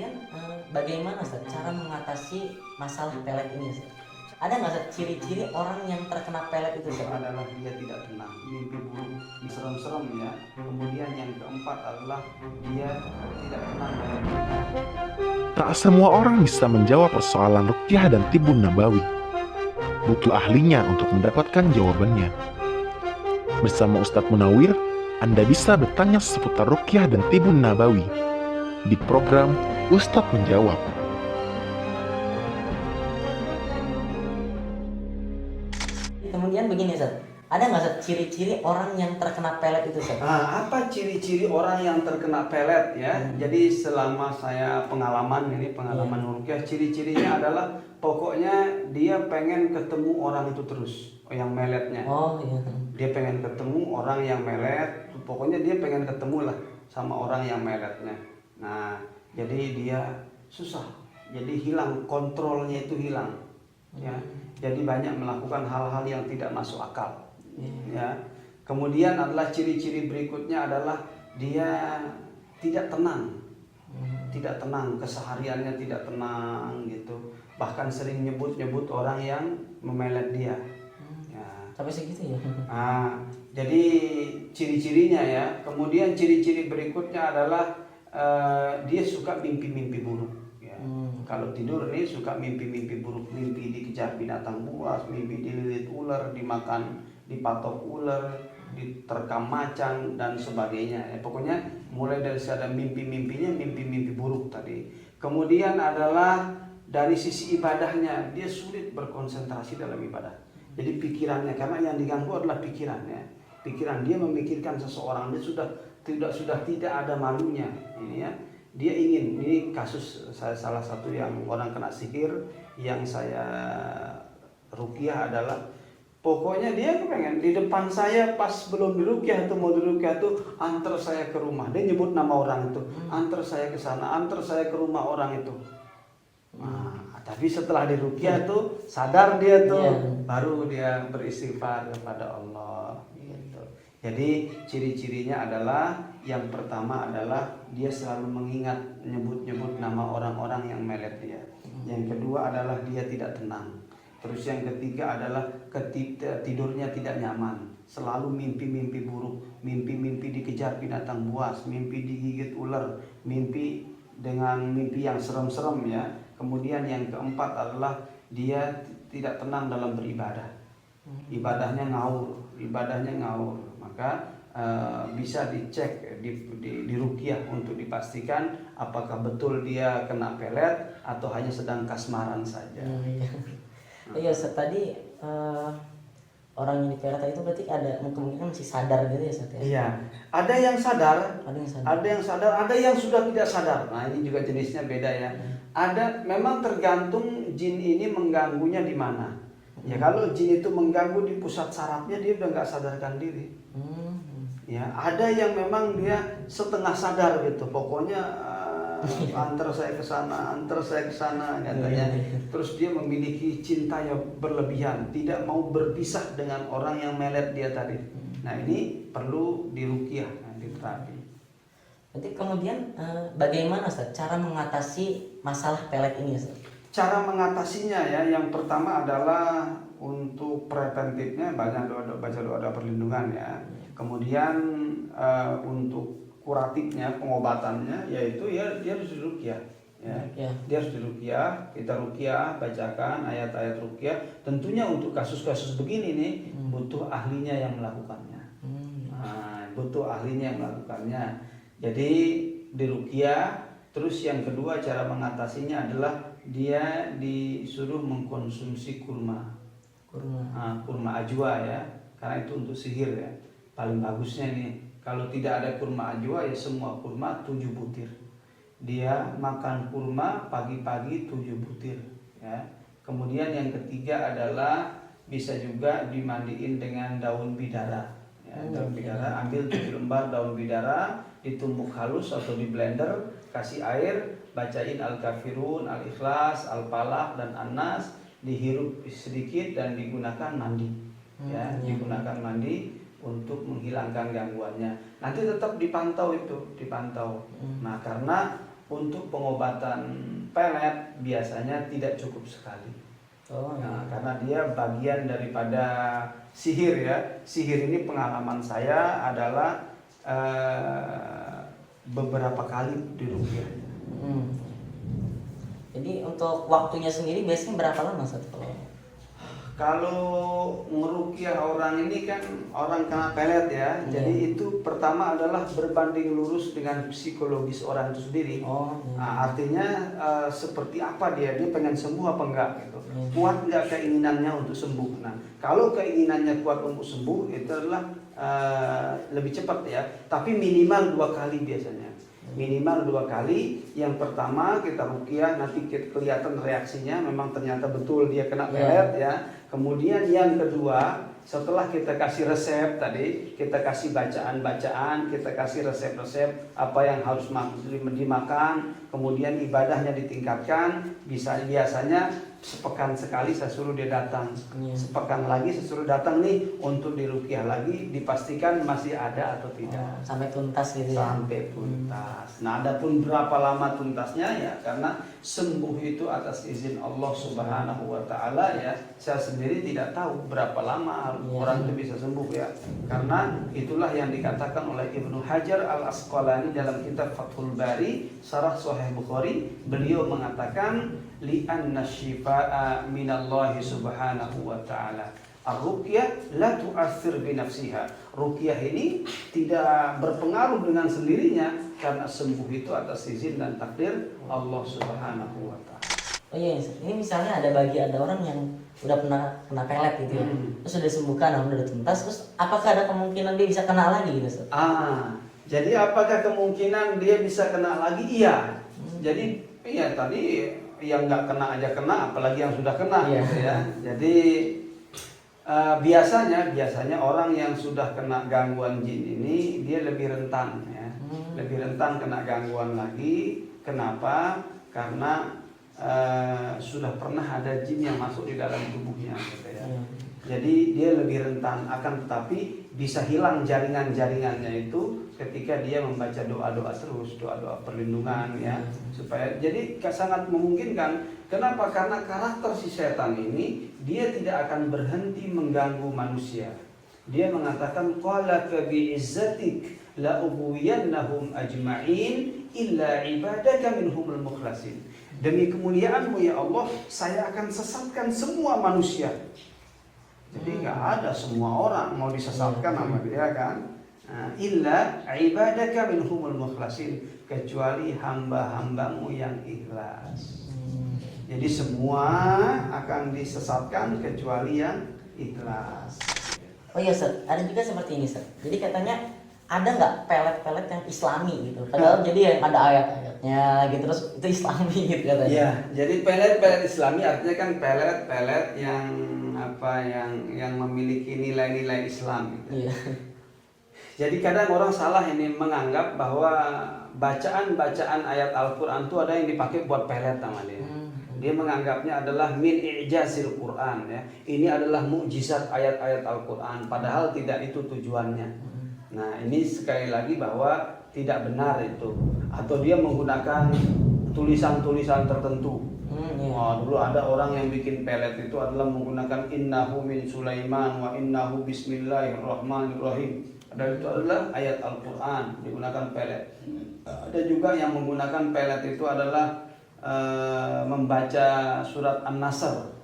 kemudian bagaimana Ustaz cara mengatasi masalah pelet ini Ustaz? Ada nggak Ustaz ciri-ciri orang yang terkena pelet itu Ustaz? Adalah dia tidak tenang, mimpi buruk, serem-serem ya. Kemudian yang keempat adalah dia tidak tenang dalam hidup. Tak semua orang bisa menjawab persoalan ruqyah dan tibun nabawi. Butuh ahlinya untuk mendapatkan jawabannya. Bersama Ustadz Munawir, Anda bisa bertanya seputar ruqyah dan tibun nabawi di program Ustadz Menjawab. Kemudian begini Ustaz, ada nggak Ustaz ciri-ciri orang yang terkena pelet itu Ustaz? Apa ciri-ciri orang yang terkena pelet ya? Jadi selama saya pengalaman ruqyah, ciri-cirinya adalah pokoknya dia pengen ketemu orang itu terus, yang meletnya. Oh iya. Dia pengen ketemu orang yang melet, pokoknya dia pengen ketemu lah sama orang yang meletnya. Nah, jadi dia susah, jadi hilang kontrolnya, itu hilang ya. Jadi banyak melakukan hal-hal yang tidak masuk akal ya. Kemudian adalah ciri-ciri berikutnya adalah dia tidak tenang. Tidak tenang, kesehariannya tidak tenang gitu. Bahkan sering nyebut-nyebut orang yang memelet dia. Sampai segitu ya? Jadi ciri-cirinya ya. Kemudian ciri-ciri berikutnya adalah dia suka mimpi-mimpi buruk. Ya. Kalau tidur nih suka mimpi-mimpi buruk, mimpi dikejar binatang buas, mimpi dililit ular, dimakan, dipatok ular, diterkam macan dan sebagainya. Ya, pokoknya mulai dari ada mimpi-mimpinya, mimpi-mimpi buruk tadi. Kemudian adalah dari sisi ibadahnya, dia sulit berkonsentrasi dalam ibadah. Jadi pikirannya, karena yang diganggu adalah pikirannya. Pikiran dia memikirkan seseorang, dia sudah tidak ada malunya. Ini ya, dia ingin. Ini kasus saya salah satu yang orang kena sihir yang saya ruqyah adalah pokoknya dia kepengen di depan saya pas belum diruqyah atau mau diruqyah tuh antar saya ke rumah. Dia nyebut nama orang itu, antar saya ke sana, antar saya ke rumah orang itu. Tapi setelah diruqyah tuh sadar dia tuh, baru dia beristighfar kepada Allah gitu. Jadi ciri-cirinya adalah yang pertama adalah dia selalu mengingat nyebut-nyebut nama orang-orang yang melet dia. Yang kedua adalah dia tidak tenang. Terus yang ketiga adalah tidurnya tidak nyaman, selalu mimpi-mimpi buruk, mimpi-mimpi dikejar binatang buas, mimpi digigit ular, mimpi dengan mimpi yang serem-serem ya. Kemudian yang keempat adalah dia tidak tenang dalam beribadah. Ibadahnya ngawur. Maka bisa dicek di ruqyah untuk dipastikan apakah betul dia kena pelet atau hanya sedang kasmaran saja. Iya, tadi orang yang dipelet itu berarti ada kemungkinan masih sadar gitu ya Ustaz ya? Iya, ada yang sadar, ada yang sudah tidak sadar. Nah ini juga jenisnya beda ya. Ada, memang tergantung jin ini mengganggunya di mana. Ya kalau jin itu mengganggu di pusat sarafnya, dia udah nggak sadarkan diri. Ya ada yang memang dia setengah sadar gitu, pokoknya antar saya ke sana katanya. Terus dia memiliki cinta yang berlebihan, tidak mau berpisah dengan orang yang melet dia tadi. Nah ini perlu diruqyah, diterapi. Nanti kemudian bagaimana Ustaz cara mengatasi masalah pelet ini Ustaz? Cara mengatasinya ya, yang pertama adalah untuk preventifnya baca doa perlindungan ya. Kemudian untuk kuratifnya, pengobatannya yaitu ya dia harus diruqyah ya. Dia harus diruqyah, kita ruqyah, bacakan ayat-ayat ruqyah. Tentunya untuk kasus-kasus begini nih butuh ahlinya yang melakukannya. Butuh ahlinya yang melakukannya. Jadi diruqyah. Terus yang kedua cara mengatasinya adalah dia disuruh mengkonsumsi kurma ajwa ya, karena itu untuk sihir ya. Paling bagusnya nih, kalau tidak ada kurma ajwa ya semua kurma 7 butir. Dia makan kurma pagi-pagi 7 butir ya. Kemudian yang ketiga adalah bisa juga dimandiin dengan daun bidara ya. Daun bidara, ambil 7 lembar daun bidara, ditumbuk halus atau di blender, kasih air, bacain Al-Kafirun, Al-Ikhlas, Al-Falaq dan An-Nas, dihirup sedikit dan digunakan mandi ya. Digunakan mandi untuk menghilangkan gangguannya. Nanti tetap dipantau. Nah karena untuk pengobatan pelet biasanya tidak cukup sekali. Nah, karena dia bagian daripada sihir ya. Sihir ini pengalaman saya adalah beberapa kali diruqyah. Jadi untuk waktunya sendiri biasanya berapa lama Ustaz? Kalau ngeruqyah orang ini kan orang kena pelet ya. Jadi itu pertama adalah berbanding lurus dengan psikologis orang itu sendiri. Nah, artinya seperti apa dia pengen sembuh apa enggak gitu. Kuat enggak keinginannya untuk sembuh. Nah, kalau keinginannya kuat untuk sembuh itu adalah lebih cepat ya. Tapi minimal 2 kali biasanya. Minimal 2 kali. Yang pertama kita ruqyah, nanti kelihatan reaksinya, memang ternyata betul dia kena pelet ya. Kemudian yang kedua, setelah kita kasih resep tadi, kita kasih bacaan-bacaan, kita kasih resep-resep apa yang harus dimakan, kemudian ibadahnya ditingkatkan. Biasanya sepekan sekali saya suruh dia datang, sepekan lagi saya suruh datang nih untuk diruqyah lagi, dipastikan masih ada atau tidak. Sampai tuntas gitu ya? Sampai tuntas. Nah, adapun berapa lama tuntasnya ya, karena sembuh itu atas izin Allah Subhanahu wa Ta'ala ya. Saya sendiri tidak tahu berapa lama orang itu bisa sembuh ya. Karena itulah yang dikatakan oleh Ibnu Hajar Al-Asqalani dalam kitab Fathul Bari, Syarah Sahih Bukhari. Beliau mengatakan li'anna syifaa'a minallahi subhanahu wa ta'ala. Ar-ruqyah la tu'athir binafsiha. Ruqyah ini tidak berpengaruh dengan sendirinya karena sembuh itu atas izin dan takdir Allah Subhanahu wa ta'ala. Oh iya, ini misalnya ada orang yang udah pernah kena pelet gitu ya. Terus sudah disembuhkan, udah tuntas, terus apakah ada kemungkinan dia bisa kena lagi gitu Ustaz? Jadi apakah kemungkinan dia bisa kena lagi? Iya. Jadi iya, tadi yang nggak kena aja kena, apalagi yang sudah kena gitu ya. Jadi biasanya orang yang sudah kena gangguan jin ini dia lebih rentan ya. Lebih rentan kena gangguan lagi. Kenapa? Karena sudah pernah ada jin yang masuk di dalam tubuhnya gitu ya. Jadi dia lebih rentan, akan tetapi bisa hilang jaringan-jaringannya itu ketika dia membaca doa-doa terus, doa-doa perlindungan ya, supaya jadi sangat memungkinkan. Kenapa? Karena karakter si setan ini dia tidak akan berhenti mengganggu manusia. Dia mengatakan qala ka bi'izzatik la ughwiyannahum ajma'in illa ibadaka minhumul mukhlasin. Demi kemuliaanmu ya Allah, saya akan sesatkan semua manusia. Jadi nggak ada semua orang mau disesatkan sama dia kan. Illa ibadaka minhumul mukhlasin, kecuali hamba-hambamu yang ikhlas. Jadi semua akan disesatkan kecuali yang ikhlas. Oh iya Ustaz, ada juga seperti ini Ustaz. Jadi katanya ada nggak pelet-pelet yang islami gitu? Padahal jadi yang ada ayat-ayatnya gitu, terus itu islami gitu katanya. Iya, jadi pelet-pelet islami artinya kan pelet-pelet yang yang memiliki nilai-nilai Islam gitu. Iya. Jadi kadang orang salah ini menganggap bahwa bacaan-bacaan ayat Al-Quran itu ada yang dipakai buat pelet sama dia. Dia menganggapnya adalah min i'jazil Quran ya. Ini adalah mukjizat ayat-ayat Al-Quran, padahal tidak itu tujuannya. Nah, ini sekali lagi bahwa tidak benar itu. Atau dia menggunakan tulisan-tulisan tertentu. Dulu ada orang yang bikin pelet itu adalah menggunakan innahu min Sulaiman wa innahu bismillahirrahmanirrahim. Dan itu adalah ayat Al-Quran digunakan pelet. Ada juga yang menggunakan pelet itu adalah membaca surat An-Nasr.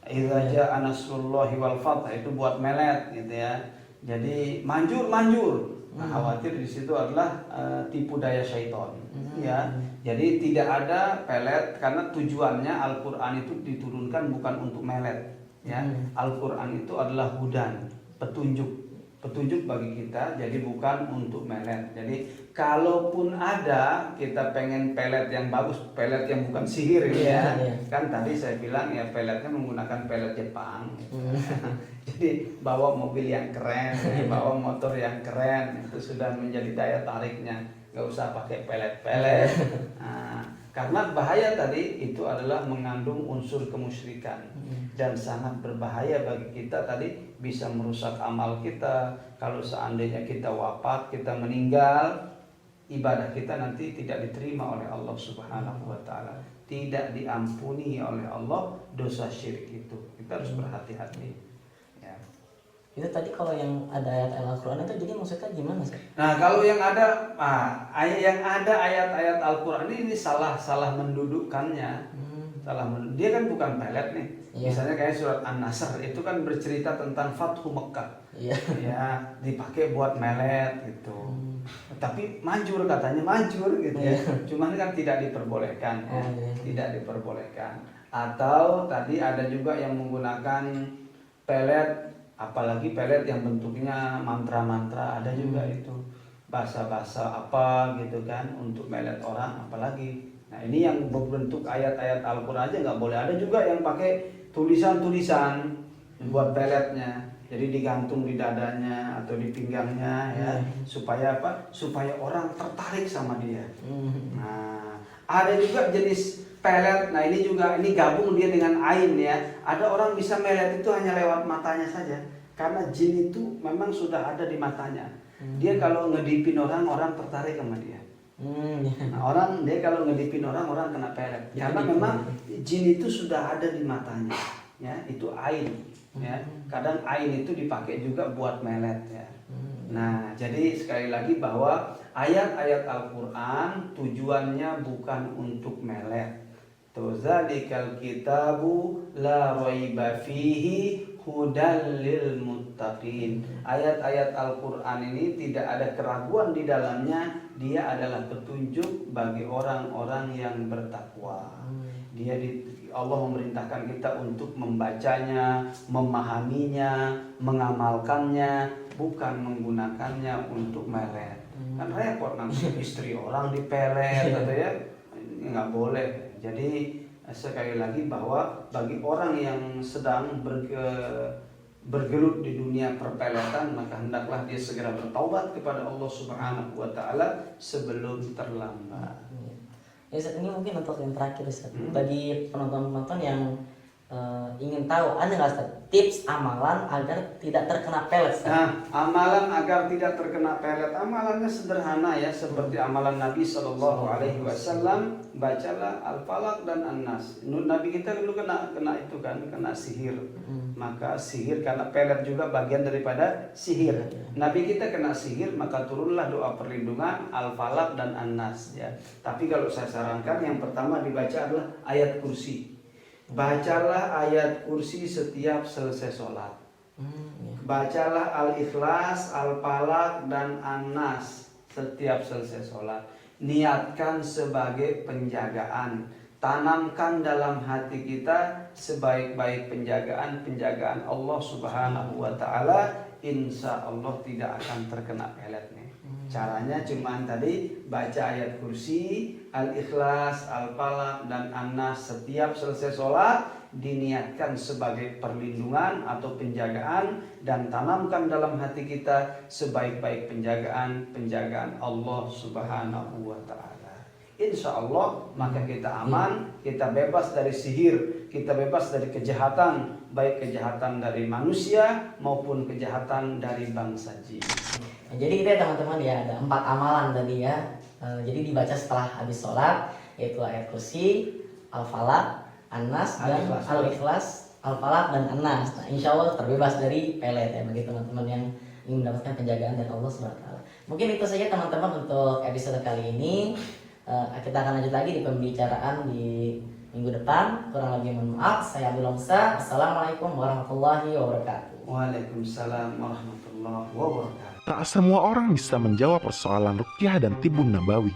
Idza jaa nasrullahi wal fath, itu buat melet gitu ya. Jadi manjur. Nah, khawatir di situ adalah tipu daya syaitan. Ya. Jadi tidak ada pelet karena tujuannya Al-Quran itu diturunkan bukan untuk melet. Ya. Al-Quran itu adalah hudan, petunjuk bagi kita, jadi bukan untuk melet. Jadi kalaupun ada kita pengen pelet yang bagus, pelet yang bukan sihir ya. Kan tadi saya bilang ya peletnya menggunakan pelet Jepang. Jadi bawa mobil yang keren, bawa motor yang keren, itu sudah menjadi daya tariknya. Nggak usah pakai pelet-pelet. Nah, karena bahaya tadi itu adalah mengandung unsur kemusyrikan dan sangat berbahaya bagi kita tadi, bisa merusak amal kita. Kalau seandainya kita wafat, kita meninggal, ibadah kita nanti tidak diterima oleh Allah Subhanahu wa taala, tidak diampuni oleh Allah dosa syirik itu. Kita harus berhati-hati. Ya. Itu tadi kalau yang ada ayat Al-Quran itu jadi maksudnya gimana sih? Nah, kalau yang ada ayat-ayat Al-Qur'an ini salah mendudukkannya. Dia kan bukan pelet nih. Iya. Misalnya kayak surat An-Nasr itu kan bercerita tentang Fathu Mekkah. Iya. Ya, dipakai buat melet gitu. Tapi manjur, katanya manjur gitu ya. Cuman kan tidak diperbolehkan ya. Iya. Tidak diperbolehkan. Atau tadi ada juga yang menggunakan pelet, apalagi pelet yang bentuknya mantra-mantra, ada juga itu. Bahasa-bahasa apa gitu kan untuk melet orang apalagi. Nah, ini yang berbentuk ayat-ayat Al-Qur'an aja nggak boleh. Ada juga yang pakai tulisan-tulisan buat peletnya. Jadi digantung di dadanya atau di pinggangnya ya, supaya apa? Supaya orang tertarik sama dia. Nah, ada juga jenis pelet. Nah, ini gabung dia dengan ain ya. Ada orang bisa melet itu hanya lewat matanya saja. Karena jin itu memang sudah ada di matanya. Dia kalau ngedipin orang tertarik sama dia. Nah, dia kalau ngedipin orang kena pelet. Karena memang jin itu sudah ada di matanya. Ya, itu ain. Ya, kadang ain itu dipakai juga buat melet ya. Nah, jadi sekali lagi bahwa ayat-ayat Al-Qur'an tujuannya bukan untuk melet. Zalikal kitabu la raiba fihi hudal lil muttaqin. Ayat-ayat Al-Qur'an ini tidak ada keraguan di dalamnya, dia adalah petunjuk bagi orang-orang yang bertakwa. Allah memerintahkan kita untuk membacanya, memahaminya, mengamalkannya, bukan menggunakannya untuk melet. Kan repot nanti istri orang dipelet atau ya, nggak boleh. Jadi sekali lagi bahwa bagi orang yang sedang bergelut di dunia perpeletan, maka hendaklah dia segera bertaubat kepada Allah Subhanahu wa taala sebelum terlambat. Ya Ustaz, ini mungkin untuk yang terakhir Ustaz. Bagi penonton-penonton yang ingin tahu, ada nggak Ustaz tips amalan agar tidak terkena pelet Ustaz? Nah, amalan agar tidak terkena pelet, amalannya sederhana ya, seperti amalan Nabi Shallallahu Alaihi Wasallam, bacalah Al-Falaq dan An-Nas. Nabi kita dulu kena itu kan, kena sihir. Maka sihir, karena pelet juga bagian daripada sihir. Nabi kita kena sihir, maka turunlah doa perlindungan Al-Falaq dan An-Nas ya. Tapi kalau saya sarankan yang pertama dibaca adalah ayat kursi. Bacalah ayat kursi setiap selesai sholat. Bacalah Al-Ikhlas, Al-Falaq dan An-Nas setiap selesai sholat. Niatkan sebagai penjagaan. Tanamkan dalam hati kita sebaik-baik penjagaan Allah Subhanahu wa taala, insya Allah tidak akan terkena pelet nih. Caranya cuman tadi baca ayat kursi, Al-Ikhlas, Al-Falaq dan An-Nas setiap selesai sholat, diniatkan sebagai perlindungan atau penjagaan, dan tanamkan dalam hati kita sebaik-baik penjagaan Allah Subhanahu wa taala. Insya Allah maka kita aman, kita bebas dari sihir, kita bebas dari kejahatan, baik kejahatan dari manusia maupun kejahatan dari bangsa jin. Nah, jadi itu ya teman-teman ya, ada 4 amalan tadi ya. Jadi dibaca setelah habis sholat, yaitu ayat kursi, Al-Falaq, An-Nas dan Al-Ikhlas, Al-Falaq dan An-Nas. Nah, insya Allah terbebas dari pelet ya bagi teman-teman yang ingin mendapatkan penjagaan dari Allah SWT. Mungkin itu saja teman-teman untuk episode kali ini. Kita akan lanjut lagi di pembicaraan di minggu depan. Kurang lebih mohon maaf. Saya Abdullah Musa. Assalamualaikum warahmatullahi wabarakatuh. Waalaikumsalam warahmatullahi wabarakatuh. Tak semua orang bisa menjawab persoalan ruqyah dan tibun nabawi.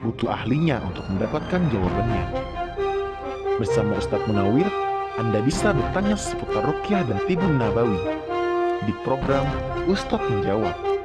Butuh ahlinya untuk mendapatkan jawabannya. Bersama Ustadz Munawir, Anda bisa bertanya seputar ruqyah dan tibun nabawi di program Ustadz Menjawab.